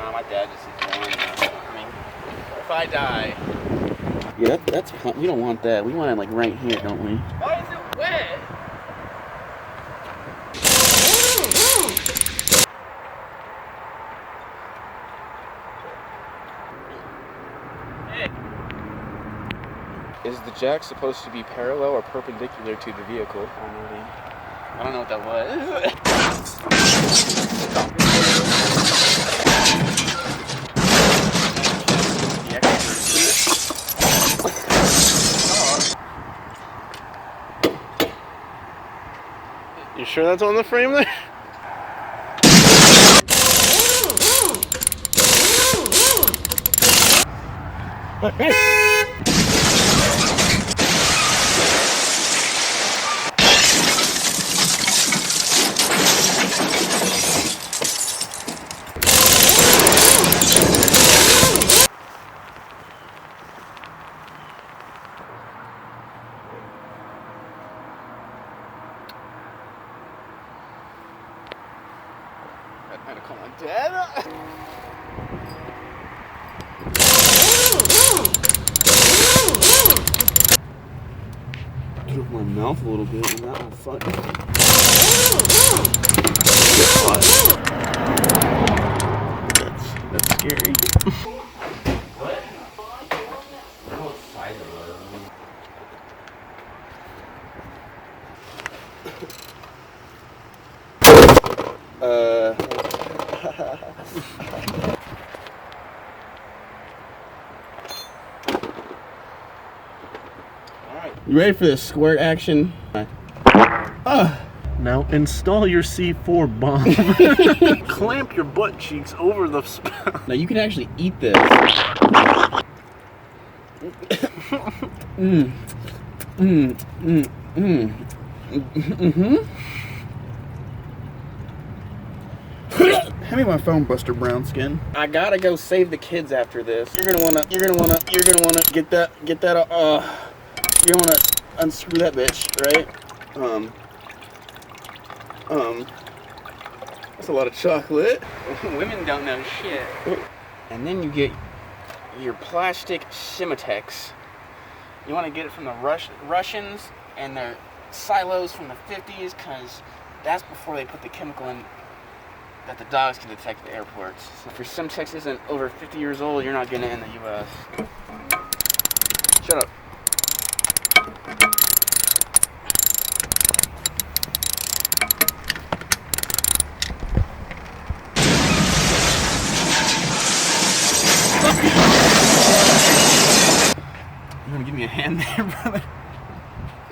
Nah, my dad just needs one. I mean, if I die. Yeah, that's we don't want that. We want it like right here, don't we? Why is it wet? Is the jack supposed to be parallel or perpendicular to the vehicle? I don't know what that was. You sure that's on the frame there? I'm gonna call my dad. Get over my mouth a little bit and that will fun. That's scary. What? I'm outside Alright. You ready for this squirt action? Now install your C4 bomb. Clamp your butt cheeks over the spout. Now you can actually eat this. Hand me my phone, Buster Brownskin. I gotta go save the kids after this. You're gonna wanna get that, you're gonna wanna unscrew that bitch, right? That's a lot of chocolate. Women don't know shit. And then you get your plastic Simitex. You wanna get it from the Russians and their silos from the 50s, cause that's before they put the chemical in that the dogs can detect at the airports. So if your Simtex isn't over 50 years old, you're not getting it in the US. Shut up. You wanna give me a hand there, brother?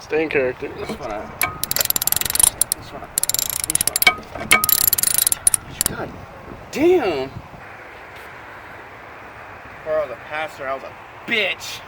Stay in character. This one. God damn! Before I was a pastor, I was a bitch.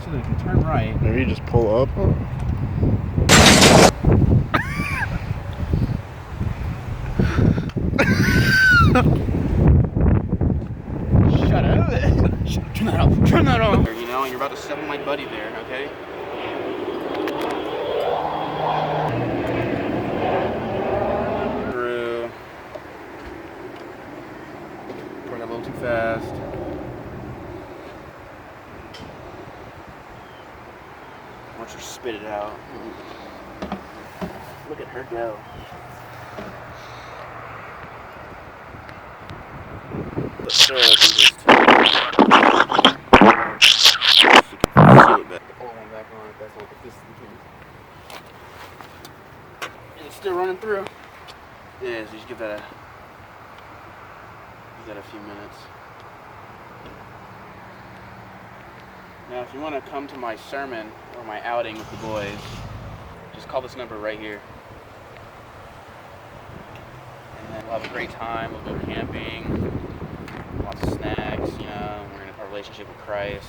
So they can turn right. Maybe you just pull up. Shut up. Turn that off. Turn that off. You know, and you're about to step on my buddy there, okay? Through. Going a little too fast. Watch her spit it out. Look at her go. Let's throw it up and just pull it back. Pull one back on it. That's not the fist of the can. And it's still running through. Yeah, so you just give that a few minutes. Now, if you want to come to my sermon or my outing with the boys, just call this number right here. And then we'll have a great time. We'll go camping, lots of snacks, you know, we're in a relationship with Christ.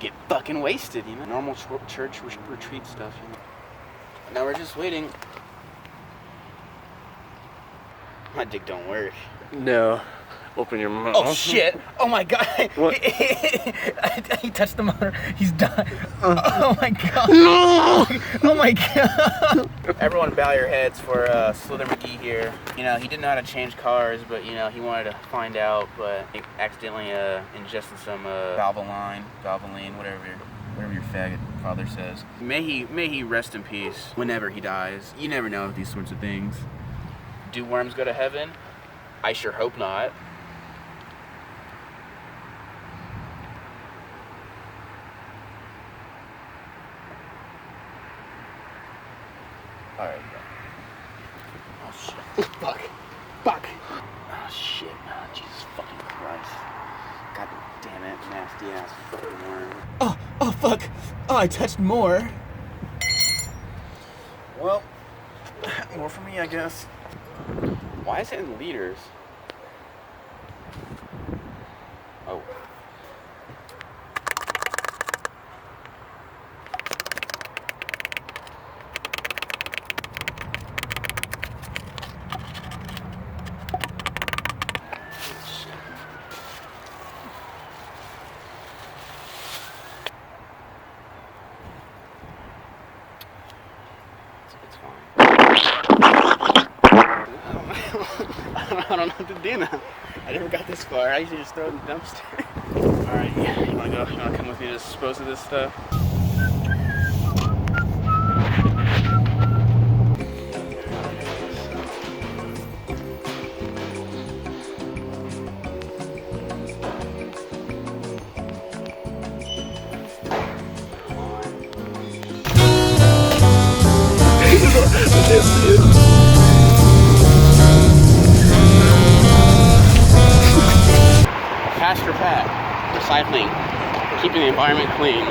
Get fucking wasted, you know, normal church retreat stuff, you know. And now we're just waiting. My dick don't work. No. Open your mouth. Oh shit! Oh my god! What? He touched the motor. He's done. Oh my god! No! Oh my god! Everyone, bow your heads for Slither McGee here. You know, he didn't know how to change cars, but you know he wanted to find out, but he accidentally ingested some Valvoline, whatever your faggot father says. May he rest in peace whenever he dies. You never know with these sorts of things. Do worms go to heaven? I sure hope not. Alright. Oh shit. Fuck. Fuck. Oh shit. Oh, Jesus fucking Christ. God damn it. Nasty ass fucking worm. Oh fuck. Oh, I touched more. Well, more for me, I guess. Why is it in liters? Oh. It's fine. I don't know what to do now. I never got this far. I usually just throw it in the dumpster. Alright, you wanna go? You wanna come with me to dispose of this stuff? Pastor Patt, recycling, keeping the environment clean.